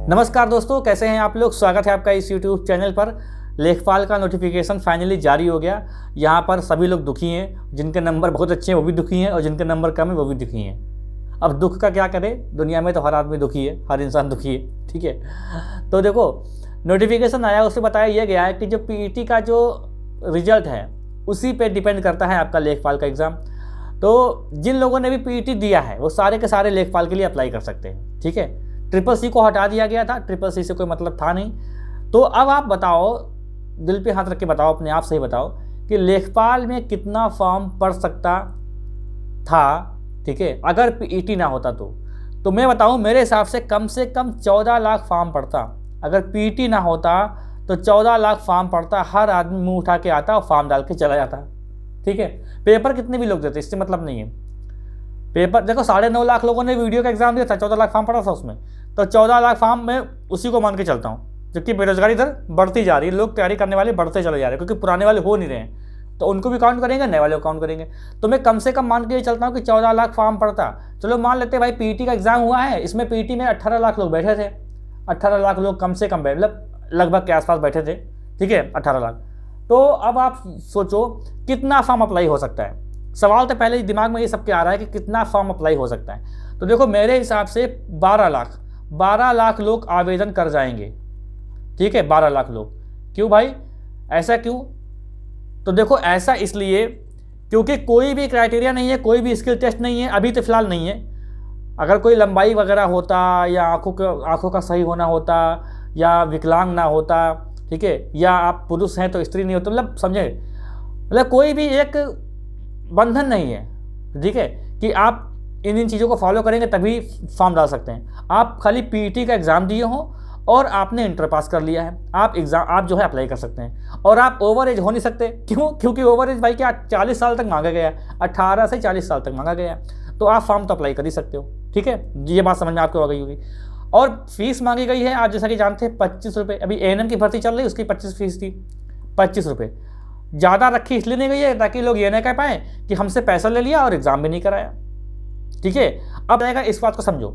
नमस्कार दोस्तों, कैसे हैं आप लोग। स्वागत है आपका इस YouTube चैनल पर। लेखपाल का नोटिफिकेशन फाइनली जारी हो गया। यहाँ पर सभी लोग दुखी हैं, जिनके नंबर बहुत अच्छे हैं वो भी दुखी हैं और जिनके नंबर कम है वो भी दुखी हैं। अब दुख का क्या करें, दुनिया में तो हर आदमी दुखी है, हर इंसान दुखी है, ठीक है। तो देखो, नोटिफिकेशन आया, उससे बताया यह गया है कि जो PET का जो रिजल्ट है उसी पे डिपेंड करता है आपका लेखपाल का एग्ज़ाम। तो जिन लोगों ने भी PET दिया है वो सारे के सारे लेखपाल के लिए अप्लाई कर सकते हैं, ठीक है। CCC को हटा दिया गया था, CCC से कोई मतलब था नहीं। तो अब आप बताओ, दिल पे हाथ रख के बताओ, अपने आप से ही बताओ कि लेखपाल में कितना फॉर्म पड़ सकता था, ठीक है, अगर PET ना होता तो मैं बताऊं, मेरे हिसाब से कम 14 लाख फॉर्म पड़ता। अगर PET ना होता तो 14 लाख फॉर्म पड़ता, हर आदमी मुंह उठा के आता और फॉर्म डाल के चला जाता, ठीक है। पेपर कितने भी लोग देते, इससे मतलब नहीं है। पेपर देखो, 9.5 लाख लोगों ने वीडियो का एग्जाम दिया था, 14 लाख फॉर्म पड़ा था उसमें। तो 14 लाख फॉर्म में उसी को मान के चलता हूँ, जबकि बेरोजगारी इधर बढ़ती जा रही है, लोग तैयारी करने वाले बढ़ते चले जा रहे हैं, क्योंकि पुराने वाले हो नहीं रहे हैं, तो उनको भी काउंट करेंगे, नए वाले को काउंट करेंगे। तो मैं कम से कम मान के चलता हूँ कि 14 लाख फॉर्म पड़ता। चलो मान लेते भाई PET का एग्जाम हुआ है, इसमें PET में 18 लाख लोग बैठे थे। 18 लाख लोग कम से कम, मतलब लगभग के आसपास बैठे थे, ठीक है, 18 लाख। तो अब आप सोचो कितना फॉर्म अप्लाई हो सकता है। सवाल तो पहले दिमाग में ये सबके आ रहा है कि कितना फॉर्म अप्लाई हो सकता है। तो देखो, मेरे हिसाब से 12 लाख लोग आवेदन कर जाएंगे, ठीक है। 12 लाख लोग। क्यों भाई, ऐसा क्यों? तो देखो, ऐसा इसलिए क्योंकि कोई भी क्राइटेरिया नहीं है, कोई भी स्किल टेस्ट नहीं है, अभी तो फिलहाल नहीं है। अगर कोई लंबाई वगैरह होता, या आंखों का सही होना होता, या विकलांग ना होता, ठीक है, या आप पुरुष हैं तो स्त्री नहीं होता, मतलब समझे, मतलब कोई भी एक बंधन नहीं है, ठीक है, कि आप इन चीज़ों को फॉलो करेंगे तभी फॉर्म डाल सकते हैं। आप खाली PET का एग्ज़ाम दिए हो और आपने इंटर पास कर लिया है, आप जो है अप्लाई कर सकते हैं। और आप ओवर एज हो नहीं सकते। क्यों? क्योंकि ओवर एज भाई क्या 40 साल तक मांगा गया, 18 से 40 साल तक मांगा गया। तो आप फॉर्म तो अप्लाई कर ही सकते हो, ठीक है। ये बात समझ में आपको आ गई होगी। और फीस मांगी गई है, आप जैसा कि जानते हैं 25 रुपये। अभी ANM की भर्ती चल रही है, उसकी 25 फीस थी, 25 रुपये। ज़्यादा रखी इसलिए नहीं गई है ताकि लोग ये ना कह पाएँ कि हमसे पैसा ले लिया और एग्ज़ाम भी नहीं कराया, ठीक है। अब आएगा, इस बात को समझो।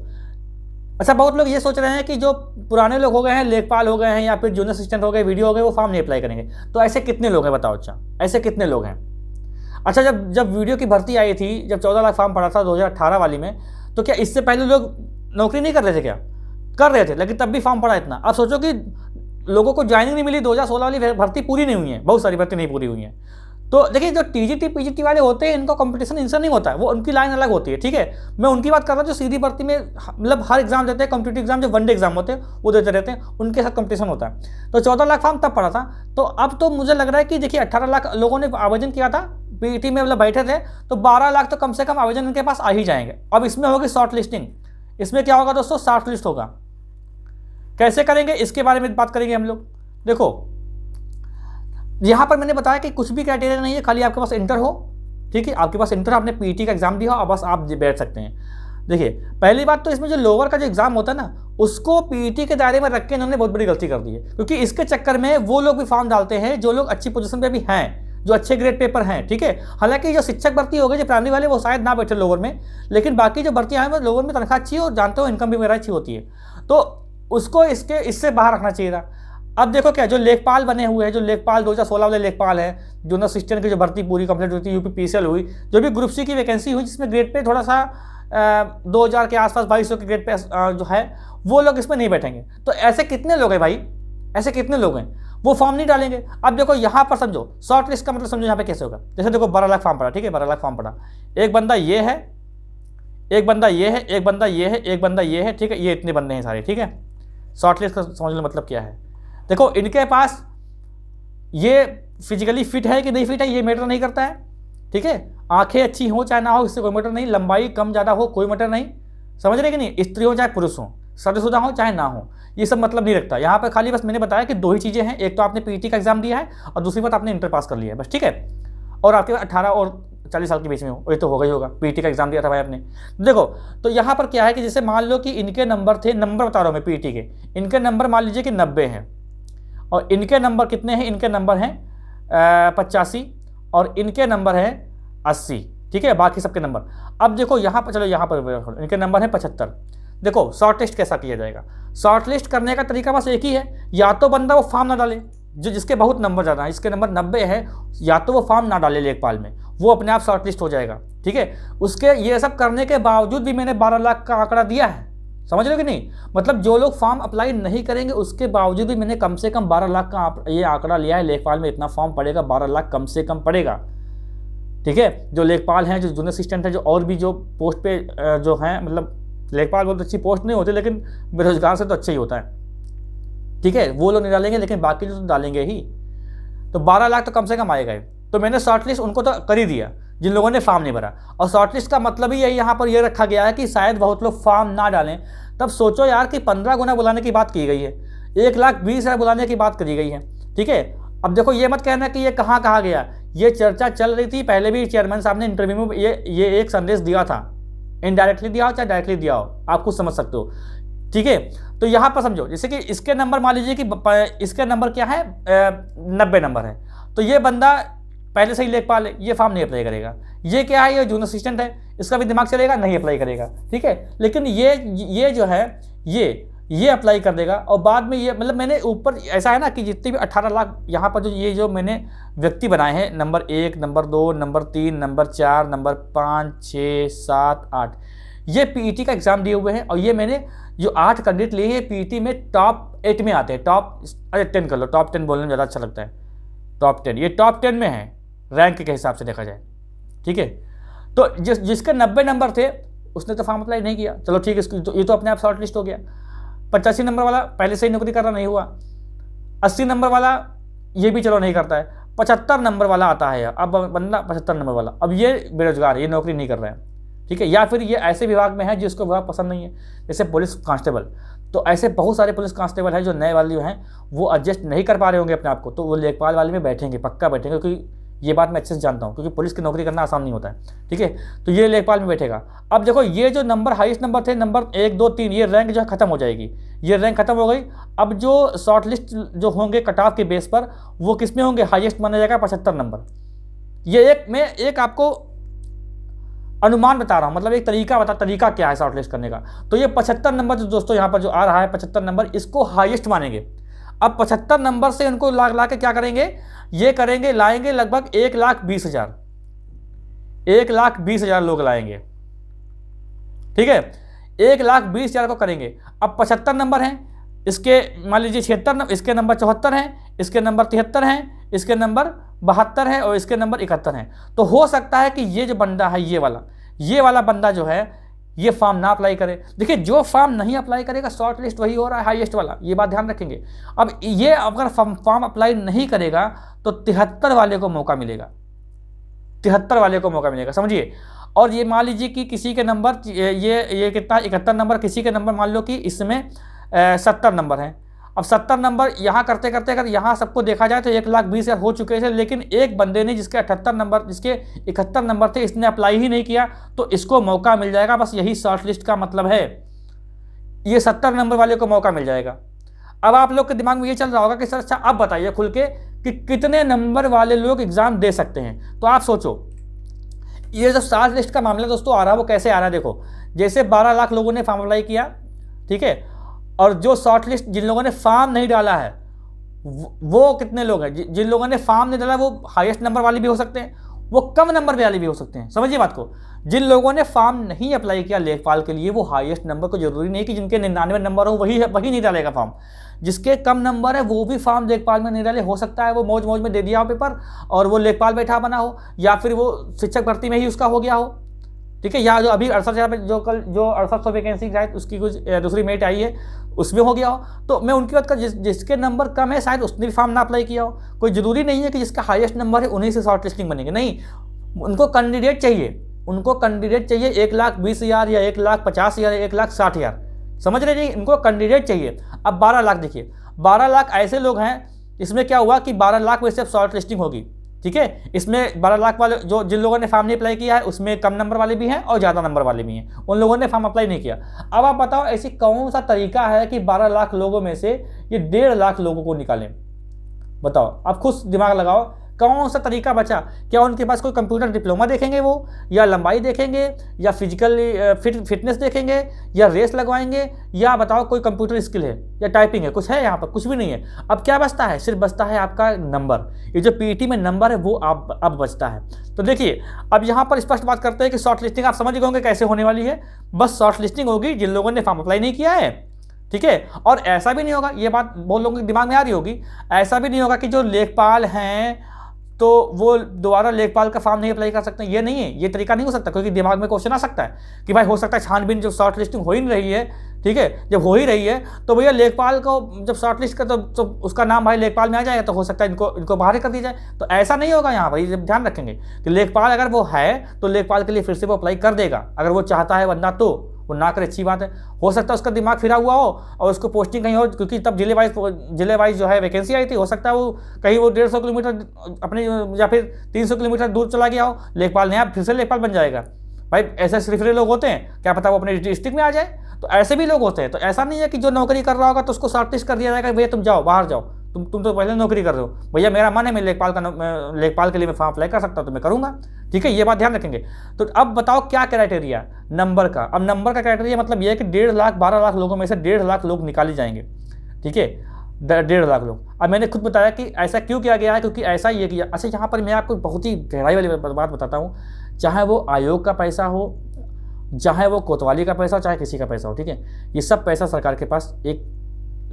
अच्छा, बहुत लोग ये सोच रहे हैं कि जो पुराने लोग हो गए हैं, लेखपाल हो गए हैं या फिर जूनियर असिस्टेंट हो गए, वीडियो हो गए, वो फॉर्म नहीं अप्लाई करेंगे। तो ऐसे कितने लोग हैं बताओ। अच्छा, ऐसे कितने लोग हैं? अच्छा, जब वीडियो की भर्ती आई थी, जब 14 लाख फॉर्म पड़ा था 2018 वाली में, तो क्या इससे पहले लोग नौकरी नहीं कर रहे थे? क्या कर रहे थे, लेकिन तब भी फॉर्म पड़ा इतना। अब सोचो कि लोगों को ज्वाइनिंग नहीं मिली, 2016 वाली भर्ती पूरी नहीं हुई है, बहुत सारी भर्ती नहीं पूरी हुई है। तो देखिए, जो TGT PGT वाले होते हैं, इनका कंपटीशन इनसे नहीं होता है, वो उनकी लाइन अलग होती है, ठीक है। मैं उनकी बात कर रहा हूँ जो सीधी भर्ती में मतलब हर एग्जाम देते हैं, कॉम्पिटिटिव एग्जाम जो वनडे एग्जाम होते हैं वो देते रहते हैं, उनके साथ कंपटीशन होता है। तो 14 लाख फॉर्म तब पड़ा था। तो अब तो मुझे लग रहा है कि देखिए 18 लाख लोगों ने आवेदन किया था, PET में मतलब बैठे थे, तो 12 लाख तो कम से कम आवेदन इनके पास आ ही जाएंगे। अब इसमें होगी शॉर्ट लिस्टिंग। इसमें क्या होगा दोस्तों, शॉर्ट लिस्ट होगा। कैसे करेंगे इसके बारे में बात करेंगे हम लोग। देखो, यहाँ पर मैंने बताया कि कुछ भी क्राइटेरिया नहीं है, खाली आपके पास इंटर हो, ठीक है। आपके पास इंटर, आपने PET का एग्जाम दिया हो और बस आप बैठ सकते हैं। देखिए, पहली बात तो इसमें जो लोअर का जो एग्जाम होता है ना, उसको PET के दायरे में रख के इन्होंने बहुत बड़ी गलती कर दी है। क्योंकि इसके चक्कर में वो लोग भी फॉर्म डालते हैं जो लोग अच्छी पोजीशन पे भी हैं, जो अच्छे ग्रेड पेपर हैं, ठीक है। हालांकि जो शिक्षक भर्ती हो गई, जो प्राइमरी वाले, वो शायद ना बैठे लोअर में, लेकिन बाकी जो भर्तियाँ हैं वो लोअर में तनख्वाह अच्छी है और जानते हो इनकम भी मेरा अच्छी होती है, तो उसको इससे बाहर रखना चाहिए था। अब देखो क्या, जो लेखपाल बने हुए हैं, जो लेखपाल 2016 वाले लेखपाल हैं, जूनियर असिस्टेंट की जो भर्ती पूरी कंप्लीट हुई थी, UPPCL हुई, जो भी ग्रुप C की वैकेंसी हुई जिसमें ग्रेड पे थोड़ा सा 2000 के आसपास, 2200 के ग्रेड पे जो है, वो लोग इसमें नहीं बैठेंगे। तो ऐसे कितने लोग हैं भाई, ऐसे कितने लोग हैं वो फॉर्म नहीं डालेंगे। अब देखो यहाँ पर समझो, शॉर्ट लिस्ट का मतलब समझो यहाँ पे कैसे होगा। जैसे देखो 12 लाख फॉर्म पड़ा, ठीक है, 12 लाख फॉर्म पड़ा, एक बंदा ये है, एक बंदा ये है, एक बंदा ये है, एक बंदा ये है, ठीक है, ये इतने बंदे हैं सारे, ठीक है। शॉर्ट लिस्ट का समझ लो मतलब क्या है। देखो, इनके पास ये फिजिकली फिट है कि नहीं फिट है ये मैटर नहीं करता है, ठीक है। आंखें अच्छी हो चाहे ना हो, इससे कोई मैटर नहीं। लंबाई कम ज़्यादा हो, कोई मैटर नहीं। समझ रहे कि नहीं? स्त्री हो चाहे पुरुष हो, शादीशुदा हो चाहे ना हो, ये सब मतलब नहीं रखता। यहाँ पर खाली बस मैंने बताया कि 2 ही चीज़ें हैं, एक तो आपने PET का एग्जाम दिया है और दूसरी बात आपने इंटर पास कर लिया है, बस, ठीक है। और आपके 18 और 40 साल के बीच में हो, ये तो हो गई होगा, PET का एग्जाम दिया था भाई आपने। देखो, तो यहाँ पर क्या है कि जैसे मान लो कि इनके नंबर थे, नंबर बता रहा हूँ मैं PET के, इनके नंबर मान लीजिए कि 90 हैं, और इनके नंबर कितने हैं, इनके नंबर हैं 85 और इनके नंबर हैं 80, ठीक है, बाकी सबके नंबर। अब देखो यहाँ पर, चलो यहाँ पर इनके नंबर हैं 75। देखो शॉर्ट लिस्ट कैसा किया जाएगा, शॉर्ट लिस्ट करने का तरीका बस एक ही है, या तो बंदा वो फॉर्म ना डाले, जो जिसके बहुत नंबर ज़्यादा है, इसके नंबर 90 है, या तो वो फॉर्म ना डाले लेखपाल में, वो अपने आप शॉर्ट लिस्ट हो जाएगा। ठीक है, उसके ये सब करने के बावजूद भी मैंने 12 लाख का आंकड़ा दिया है, समझ रहे हो कि नहीं। मतलब जो लोग फॉर्म अप्लाई नहीं करेंगे उसके बावजूद भी मैंने कम से कम 12 लाख का ये आंकड़ा लिया है। लेखपाल में इतना फॉर्म पड़ेगा, 12 लाख कम से कम पड़ेगा। ठीक है, जो लेखपाल हैं, जो जूनियर असिस्टेंट है, जो और भी जो पोस्ट पे जो हैं, मतलब लेखपाल बहुत अच्छी पोस्ट नहीं होती, लेकिन बेरोजगार से तो अच्छा ही होता है। ठीक है, वो लोग नहीं डालेंगे, लेकिन बाकी लोग तो डालेंगे ही। तो 12 लाख तो कम से कम आएगा। तो मैंने शॉर्ट लिस्ट उनको तो कर ही दिया जिन लोगों ने फॉर्म नहीं भरा। और शॉर्ट लिस्ट का मतलब ही यही यहाँ पर ये रखा गया है कि शायद बहुत लोग फॉर्म ना डालें। तब सोचो यार कि 15 गुना बुलाने की बात की गई है, 1,20,000 बुलाने की बात करी गई है। ठीक है, अब देखो ये मत कहना कि ये कहाँ कहा गया, ये चर्चा चल रही थी पहले भी। चेयरमैन साहब ने इंटरव्यू में ये एक संदेश दिया था, इनडायरेक्टली दिया हो चाहे डायरेक्टली दिया हो, आप खुद समझ सकते हो। ठीक है, तो यहाँ पर समझो, जैसे कि इसके नंबर मान लीजिए कि इसके नंबर क्या है, 90 नंबर है, तो ये बंदा पहले से ही लेखपाल है, ये फॉर्म नहीं अप्लाई करेगा। ये क्या है, ये जूनियर असिस्टेंट है, इसका भी दिमाग चलेगा, नहीं अप्लाई करेगा। ठीक है, लेकिन ये जो है ये अप्लाई कर देगा। और बाद में ये मतलब मैंने ऊपर ऐसा है ना कि जितने भी 18 लाख यहाँ पर जो मैंने व्यक्ति बनाए हैं, number 1, number 2, number 3, number 4, number 5, 6, 7, 8, ये पीईटी का एग्जाम दिए हुए हैं। और ये मैंने जो 8 कैंडिडेट लिए हैं पीईटी में टॉप 8 में आते हैं, अरे 10 कर लो, टॉप 10 बोलने में ज़्यादा अच्छा लगता है। टॉप 10, ये टॉप 10 में है रैंक के हिसाब से देखा जाए। ठीक है, तो जिसके 90 नंबर थे उसने तो फॉर्म अप्लाई नहीं किया, चलो ठीक है, ये तो अपने आप शॉर्ट लिस्ट हो गया। 85 नंबर वाला पहले से ही नौकरी कर रहा, नहीं हुआ। 80 नंबर वाला ये भी चलो नहीं करता है। 75 नंबर वाला आता है, अब बंदा 75 नंबर वाला, अब ये बेरोजगार है, ये नौकरी नहीं कर रहा है। ठीक है, या फिर ये ऐसे विभाग में है जिसको विभाग पसंद नहीं है, जैसे पुलिस कांस्टेबल। तो ऐसे बहुत सारे पुलिस कांस्टेबल हैं जो नए वाले हैं, वो एडजस्ट नहीं कर पा रहे होंगे अपने आप को, तो वो लेखपाल वाले में बैठेंगे, पक्का बैठेंगे, क्योंकि ये बात मैं अच्छे से जानता हूँ, क्योंकि पुलिस की नौकरी करना आसान नहीं होता है। ठीक है, तो ये लेखपाल में बैठेगा। अब देखो ये जो नंबर हाईएस्ट नंबर थे, नंबर 1, 2, 3, ये रैंक जो है खत्म हो जाएगी, ये रैंक खत्म हो गई। अब जो शॉर्ट लिस्ट जो होंगे कट ऑफ के बेस पर, वो किस में होंगे, हाईएस्ट माना जाएगा 75 नंबर। ये मैं एक आपको अनुमान बता रहा हूँ, मतलब एक तरीका क्या है शॉर्ट लिस्ट करने का। तो ये 75 नंबर जो दोस्तों यहाँ पर जो आ रहा है 75 नंबर, इसको हाईएस्ट मानेंगे। अब 75 नंबर से उनको ला के क्या करेंगे, ये करेंगे, लाएंगे लगभग 1,20,000, 1,20,000 लोग लाएंगे। ठीक है, 1,20,000 को करेंगे। अब 75 नंबर हैं, इसके मान लीजिए 76, इसके नंबर 74 हैं, इसके नंबर 73 हैं, इसके नंबर 72 है और इसके नंबर 71 हैं। तो हो सकता है कि ये जो बंदा है, ये वाला बंदा जो है, ये फॉर्म ना अप्लाई करे। देखिए, जो फॉर्म नहीं अप्लाई करेगा शॉर्ट लिस्ट वही हो रहा है, हाईएस्ट वाला, ये बात ध्यान रखेंगे। अब ये अगर फॉर्म अप्लाई नहीं करेगा तो 73 वाले को मौका मिलेगा, 73 वाले को मौका मिलेगा, समझिए। और ये मान लीजिए कि किसी के नंबर ये कितना 71 नंबर, किसी के नंबर मान लो कि इसमें 70 नंबर हैं। अब 70 नंबर यहाँ करते करते अगर यहाँ सबको देखा जाए तो 1,20,000 हो चुके थे, लेकिन एक बंदे ने जिसके 78 नंबर, जिसके 71 नंबर थे, इसने अप्लाई ही नहीं किया, तो इसको मौका मिल जाएगा। बस यही शॉर्ट लिस्ट का मतलब है, ये 70 नंबर वाले को मौका मिल जाएगा। अब आप लोग के दिमाग में ये चल रहा होगा कि सर अच्छा अब बताइए खुल के कि कितने नंबर वाले लोग एग्जाम दे सकते हैं। तो आप सोचो, ये जो शॉर्ट लिस्ट का मामला दोस्तों आ रहा है वो कैसे आ रहा है। देखो, जैसे 12 लाख लोगों ने फॉर्म अप्लाई किया, ठीक है, और जो शॉर्ट लिस्ट जिन लोगों ने फॉर्म नहीं डाला है वो कितने लोग हैं, जिन लोगों ने फॉर्म नहीं डाला वो हाईएस्ट नंबर वाले भी हो सकते हैं, वो कम नंबर वाले भी हो सकते हैं, समझिए बात को। जिन लोगों ने फॉर्म नहीं अप्लाई किया लेखपाल के लिए, वो हाईएस्ट नंबर को जरूरी नहीं कि जिनके 99 नंबर हो वही नहीं डालेगा फॉर्म। जिसके कम नंबर है वो भी फॉर्म लेखपाल में नहीं डाले, हो सकता है वो मौज में दे दिया हो पेपर और वो लेखपाल बैठा बना हो, या फिर वो शिक्षक भर्ती में ही उसका हो गया हो। ठीक है, या जो अभी 68,000 पे जो कल जो 6800 वैकेंसी शायद उसकी कुछ दूसरी मेरिट आई है उसमें हो गया हो। तो मैं उनकी बात कर, जिसके नंबर कम है शायद उसने भी फॉर्म ना अप्लाई किया हो। कोई ज़रूरी नहीं है कि जिसका हाईएस्ट नंबर है उन्हीं से शॉर्ट लिस्टिंग बनेगी, नहीं, उनको कैंडिडेट चाहिए, 1,20,000 या 1,50,000 या 1,60,000, समझ रहे जी, इनको कैंडिडेट चाहिए। अब 12 लाख देखिए, 12 लाख ऐसे लोग हैं, इसमें क्या हुआ कि 12 लाख में से शॉर्ट लिस्टिंग होगी। ठीक है, इसमें 12 लाख वाले जो जिन लोगों ने फॉर्म नहीं अप्लाई किया है उसमें कम नंबर वाले भी हैं और ज़्यादा नंबर वाले भी हैं, उन लोगों ने फॉर्म अप्लाई नहीं किया। अब आप बताओ ऐसी कौन सा तरीका है कि 12 लाख लोगों में से ये 1.5 लाख लोगों को निकालें। बताओ, आप खुद दिमाग लगाओ कौन सा तरीका बचा? क्या उनके पास कोई कंप्यूटर डिप्लोमा देखेंगे वो, या लंबाई देखेंगे, या फिजिकल फिटनेस देखेंगे, या रेस लगवाएंगे, या बताओ कोई कंप्यूटर स्किल है या टाइपिंग है? कुछ है यहाँ पर? कुछ भी नहीं है। अब क्या बचता है? सिर्फ बचता है आपका नंबर। ये जो पीईटी में नंबर है वो अब बचता है। तो देखिए अब यहाँ पर स्पष्ट बात करते हैं कि शॉर्ट लिस्टिंग आप समझ गए होंगे कैसे होने वाली है। बस शॉर्ट लिस्टिंग होगी जिन लोगों ने फॉर्म अप्लाई नहीं किया है, ठीक है। और ऐसा भी नहीं होगा, ये बात बहुत लोगों के दिमाग में आ रही होगी, ऐसा भी नहीं होगा कि जो लेखपाल हैं तो वो दोबारा लेखपाल का फॉर्म नहीं अप्लाई कर सकते। ये नहीं है, ये तरीका नहीं हो सकता, क्योंकि दिमाग में क्वेश्चन आ सकता है कि भाई हो सकता है छानबीन जो शॉर्ट लिस्टिंग हो ही नहीं रही है, ठीक है, जब हो ही रही है तो भैया लेखपाल को जब शॉर्ट लिस्ट कर तो उसका नाम भाई लेखपाल में आ जाएगा, तो हो सकता है इनको बाहर कर दिया जाए। तो ऐसा नहीं होगा यहाँ पर, ये ध्यान रखेंगे कि लेखपाल अगर वो है तो लेखपाल के लिए फिर से वो अप्लाई कर देगा, अगर वो चाहता है, वरना तो वो ना करे, अच्छी बात है। हो सकता है उसका दिमाग फिरा हुआ हो और उसको पोस्टिंग कहीं और, क्योंकि तब जिले वाइज जो है वैकेंसी आई थी, हो सकता है वो कहीं वो 150 किलोमीटर अपने या फिर 300 किलोमीटर दूर चला गया हो, लेखपाल नया फिर से लेखपाल बन जाएगा। भाई ऐसे सिर्फ लोग होते हैं, क्या पता वो अपने डिस्ट्रिक्ट में आ जाए, तो ऐसे भी लोग होते हैं। तो ऐसा नहीं है कि जो नौकरी कर रहा होगा तो उसको शॉर्टलिस्ट कर दिया जाएगा, भैया तुम जाओ, बाहर जाओ, तुम तो पहले नौकरी कर रहे हो, भैया मेरा मन है मैं लेखपाल के लिए मैं फॉर्म अप्लाई कर सकता हूँ तो मैं करूँगा, ठीक है। ये बात ध्यान रखेंगे। तो अब बताओ क्या क्राइटेरिया नंबर का? अब नंबर का क्राइटेरिया मतलब ये है कि 1.5 लाख 12 लाख लोगों में से 1.5 लाख लोग निकाले जाएंगे, ठीक है, 1.5 लाख लोग। अब मैंने खुद बताया कि ऐसा क्यों किया गया है, क्योंकि ऐसा ये किया। अच्छा यहाँ पर मैं आपको बहुत ही गहराई वाली बात बताता हूँ, चाहे वो आयोग का पैसा हो, चाहे वो कोतवाली का पैसा हो, चाहे किसी का पैसा हो, ठीक है, ये सब पैसा सरकार के पास एक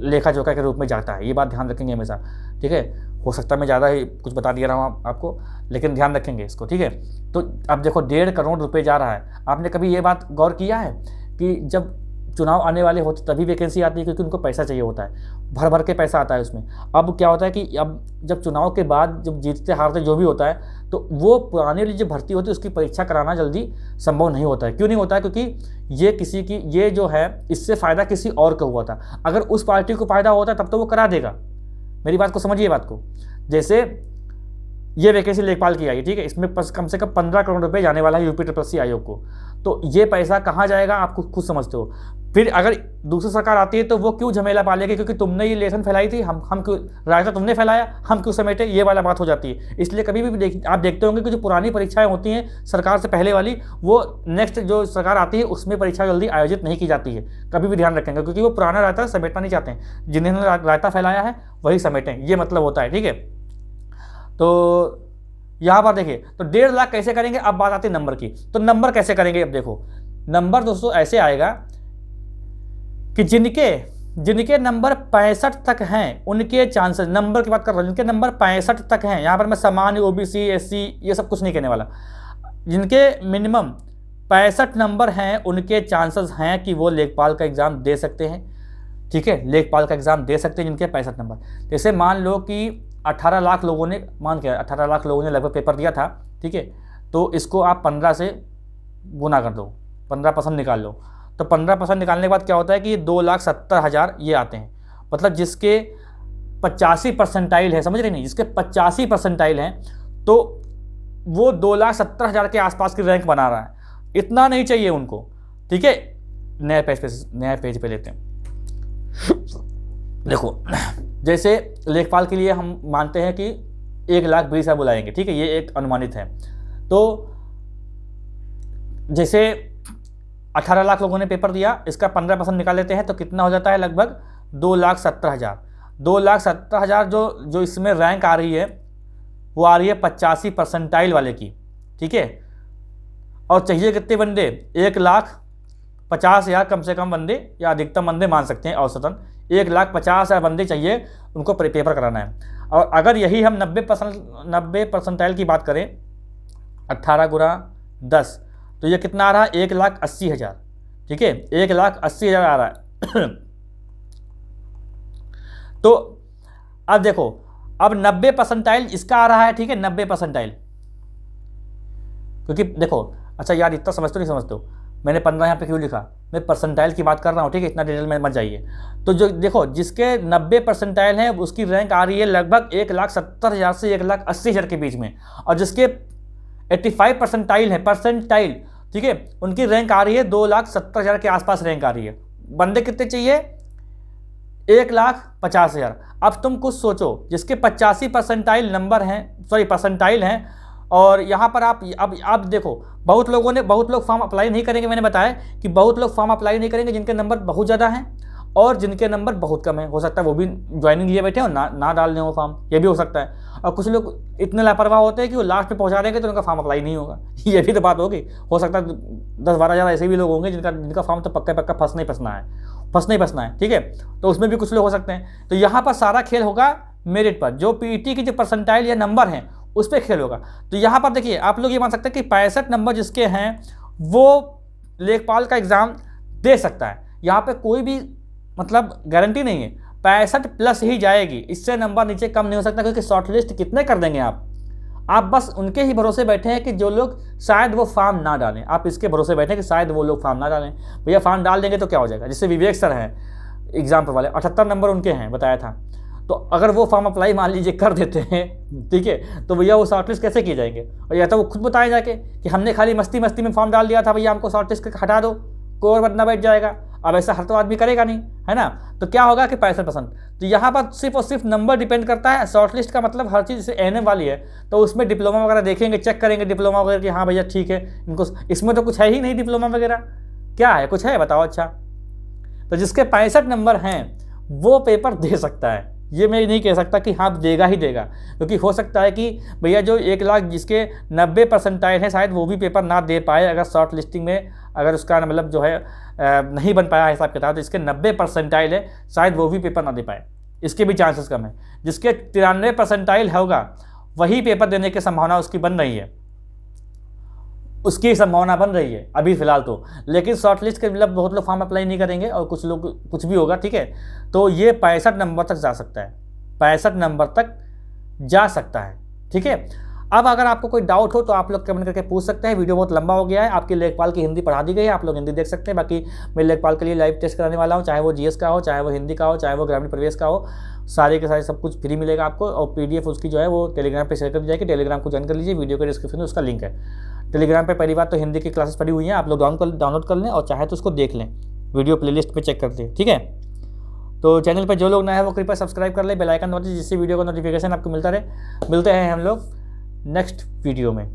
लेखा जोखा के रूप में जाता है। ये बात ध्यान रखेंगे हमेशा, ठीक है। हो सकता है मैं ज़्यादा ही कुछ बता दिया रहा हूँ आपको, लेकिन ध्यान रखेंगे इसको, ठीक है। तो अब देखो 1.5 करोड़ रुपए जा रहा है। आपने कभी ये बात गौर किया है कि जब चुनाव आने वाले होते तभी वैकेंसी आती है, क्योंकि उनको पैसा चाहिए होता है, भर भर के पैसा आता है उसमें। अब क्या होता है कि अब जब चुनाव के बाद जब जीतते हारते जो भी होता है, तो वो पुरानी वाली जो भर्ती होती है उसकी परीक्षा कराना जल्दी संभव नहीं होता है। क्यों नहीं होता है? क्योंकि ये किसी की, ये जो है इससे फ़ायदा किसी और का हुआ था। अगर उस पार्टी को फ़ायदा होता है तब तो वो करा देगा। मेरी बात को समझिए, बात को। जैसे ये वैकेंसी लेखपाल की आई, ठीक है, इसमें कम से कम 15 करोड़ रुपए जाने वाला है यूपी आयोग को। तो ये पैसा कहाँ जाएगा आप खुद समझते हो। फिर अगर दूसरी सरकार आती है तो वो क्यों झमेला पालेगी, क्योंकि तुमने ये लेसन फैलाई थी, हम क्यों, रायता तुमने फैलाया, हम क्यों समेटे, ये वाला बात हो जाती है। इसलिए कभी भी आप देखते होंगे कि जो पुरानी परीक्षाएं होती हैं सरकार से पहले वाली, वो नेक्स्ट जो सरकार आती है उसमें परीक्षा जल्दी आयोजित नहीं की जाती है। कभी भी ध्यान रखेंगे, क्योंकि वो पुराना रायता समेटना नहीं चाहते हैं, जिन्होंने रायता फैलाया है वही समेटें, ये मतलब होता है, ठीक है। तो यहाँ पर देखिए, तो 1.5 लाख कैसे करेंगे? अब बात आती है नंबर की। तो नंबर कैसे करेंगे? अब देखो नंबर दोस्तों ऐसे आएगा कि जिनके नंबर 65 तक हैं उनके चांसेस, नंबर की बात कर रहा हूँ, जिनके नंबर 65 तक हैं, यहाँ पर मैं सामान्य, ओबीसी, एससी ये सब कुछ नहीं कहने वाला, जिनके मिनिमम 65 नंबर हैं उनके चांसेस हैं कि वो लेखपाल का एग्ज़ाम दे सकते हैं, ठीक है, लेखपाल का एग्ज़ाम दे सकते हैं जिनके 65 नंबर। जैसे मान लो कि 18 लाख लोगों ने, 18 लाख लोगों ने लगभग पेपर दिया था, ठीक है, तो इसको आप 15 से गुना कर दो, 15% निकाल लो। तो 15% निकालने के बाद क्या होता है कि 2,70,000 ये आते हैं। मतलब जिसके 85 परसेंटाइल है, समझ रहे नहीं, जिसके 85 परसेंटाइल हैं तो वो 2,70,000 के आसपास की रैंक बना रहा है। इतना नहीं चाहिए उनको, ठीक है। नए पेज पे लेते हैं। देखो जैसे लेखपाल के लिए हम मानते हैं कि 1,20,000 बुलाएंगे, ठीक है, ये एक अनुमानित है। तो जैसे 18 लाख लोगों ने पेपर दिया, इसका 15% निकाल लेते हैं तो कितना हो जाता है? लगभग 2,70,000। 2,70,000 जो इसमें रैंक आ रही है वो आ रही है 85 परसेंटाइल वाले की, ठीक है। और चाहिए कितने बंदे? 1,50,000 कम से कम बंदे, या अधिकतम बंदे मान सकते हैं, औसतन 1,50,000 बंदे चाहिए उनको पेपर कराना है। और अगर यही हम 90 परसेंटाइल की बात करें, 18 गुना 10, तो ये कितना आ रहा है? 1,80,000, ठीक है, 1,80,000 आ रहा है। तो अब देखो, अब 90 परसेंटाइल इसका आ रहा है, ठीक है, 90 परसेंटाइल, क्योंकि देखो, अच्छा यार इतना समझते नहीं समझते हो, मैंने 15 यहाँ पे क्यों लिखा? मैं परसेंटाइल की बात कर रहा हूँ, ठीक है, इतना डिटेल में मत जाइए। तो जो देखो, जिसके 90 परसेंटाइल हैं उसकी रैंक आ रही है लगभग 1,70,000 से 1,80,000 के बीच में। और जिसके 85 परसेंटाइल है, परसेंटाइल, ठीक है, उनकी रैंक आ रही है 2,70,000 के आसपास रैंक आ रही है। बंदे कितने चाहिए? 1,50,000। अब तुम कुछ सोचो, जिसके 85 परसेंटाइल नंबर हैं, सॉरी परसेंटाइल हैं, और यहाँ पर आप देखो, बहुत लोग फॉर्म अप्लाई नहीं करेंगे। मैंने बताया कि बहुत लोग फॉर्म अप्लाई नहीं करेंगे जिनके नंबर बहुत ज़्यादा हैं और जिनके नंबर बहुत कम है। हो सकता है वो भी ज्वाइनिंग लिए बैठे हो, ना डाल दें वो फॉर्म, ये भी हो सकता है। और कुछ लोग इतने लापरवाह होते हैं कि वो लास्ट में पहुँचा देंगे तो उनका फॉर्म अप्लाई नहीं होगा। ये भी तो बात होगी। हो सकता है 10-12 हज़ार ऐसे भी लोग होंगे जिनका फॉर्म तो पक्का फंसना ही फंसना है, ठीक है। तो उसमें भी कुछ लोग हो सकते हैं। तो यहाँ पर सारा खेल होगा मेरिट पर, जो पीईटी की जो परसेंटाइल या नंबर हैं उस पर खेल होगा। तो यहाँ पर देखिए, आप लोग ये मान सकते हैं कि 65 नंबर जिसके हैं वो लेखपाल का एग्ज़ाम दे सकता है। यहाँ पे कोई भी मतलब गारंटी नहीं है, 65 प्लस ही जाएगी, इससे नंबर नीचे कम नहीं हो सकता। क्योंकि शॉर्टलिस्ट कितने कर देंगे आप बस उनके ही भरोसे बैठे हैं कि जो लोग शायद वो फॉर्म ना डालें। आप इसके भरोसे बैठे हैं कि शायद वो लोग फॉर्म ना डालें। भैया फॉर्म डाल देंगे तो क्या हो जाएगा। जैसे विवेक सर हैं एग्जाम्पल वाले, 78 नंबर उनके हैं बताया था। तो अगर वो फॉर्म अप्लाई मान लीजिए कर देते हैं, ठीक है, तो भैया वो शॉर्टलिस्ट कैसे किए जाएंगे। और या तो वो खुद बताए जाके कि हमने खाली मस्ती में फॉर्म डाल दिया था, भैया हमको शॉर्टलिस्ट करके हटा दो, कोई और बंदा बैठ जाएगा। अब ऐसा हर तो आदमी करेगा नहीं, है ना। तो क्या होगा कि 65%। तो यहाँ पर सिर्फ और सिर्फ नंबर डिपेंड करता है। शॉर्टलिस्ट का मतलब हर चीज़ जैसे एनएम वाली है तो उसमें डिप्लोमा वगैरह देखेंगे, चेक करेंगे डिप्लोमा वगैरह कि हाँ भैया ठीक है इनको। इसमें तो कुछ है ही नहीं डिप्लोमा वगैरह, क्या है, कुछ है बताओ। अच्छा, तो जिसके 65 नंबर हैं वो पेपर दे सकता है। ये मैं नहीं कह सकता कि हाँ देगा ही देगा, क्योंकि हो सकता है कि भैया जो 1 लाख जिसके 90 परसेंटाइल है शायद वो भी पेपर ना दे पाए। अगर शॉर्ट लिस्टिंग में अगर उसका मतलब जो है नहीं बन पाया हिसाब किताब, तो इसके 90 परसेंटाइल है शायद वो भी पेपर ना दे पाए, इसके भी चांसेस कम है। जिसके 93 परसेंटाइल होगा वही पेपर देने की संभावना उसकी बन रही है, उसकी संभावना बन रही है अभी फिलहाल तो। लेकिन शॉर्टलिस्ट के मतलब बहुत लोग फॉर्म अप्लाई नहीं करेंगे और कुछ लोग कुछ भी होगा, ठीक है। तो ये 65 नंबर तक जा सकता है, 65 नंबर तक जा सकता है, ठीक है। अब अगर आपको कोई डाउट हो तो आप लोग कमेंट करके पूछ सकते हैं। वीडियो बहुत लंबा हो गया है, आपकी लेखपाल की हिंदी पढ़ा दी गई है, आप लोग हिंदी देख सकते हैं। बाकी मैं लेखपाल के लिए लाइव टेस्ट कराने वाला हूँ, चाहे वो जीएस का हो, चाहे वो हिंदी का हो, चाहे वो ग्रामीण प्रवेश का हो, सारे के सारे सब कुछ फ्री मिलेगा आपको। और पीडीएफ उसकी जो है वो टेलीग्राम पे शेयर कर दी जाएगी। टेलीग्राम को ज्वाइन कर लीजिए, वीडियो के डिस्क्रिप्शन में उसका लिंक है। टेलीग्राम पे पहली बात तो हिंदी की क्लासेस पड़ी हुई हैं, आप लोग डाउनलोड कर लें और चाहे तो उसको देख लें, वीडियो प्लेलिस्ट पे चेक कर लें, ठीक है। तो चैनल पे जो लोग नए हैं वो कृपया सब्सक्राइब कर ले, बेल आइकन दबाइए जिससे वीडियो का नोटिफिकेशन आपको मिलता रहे। मिलते हैं हम लोग नेक्स्ट वीडियो में।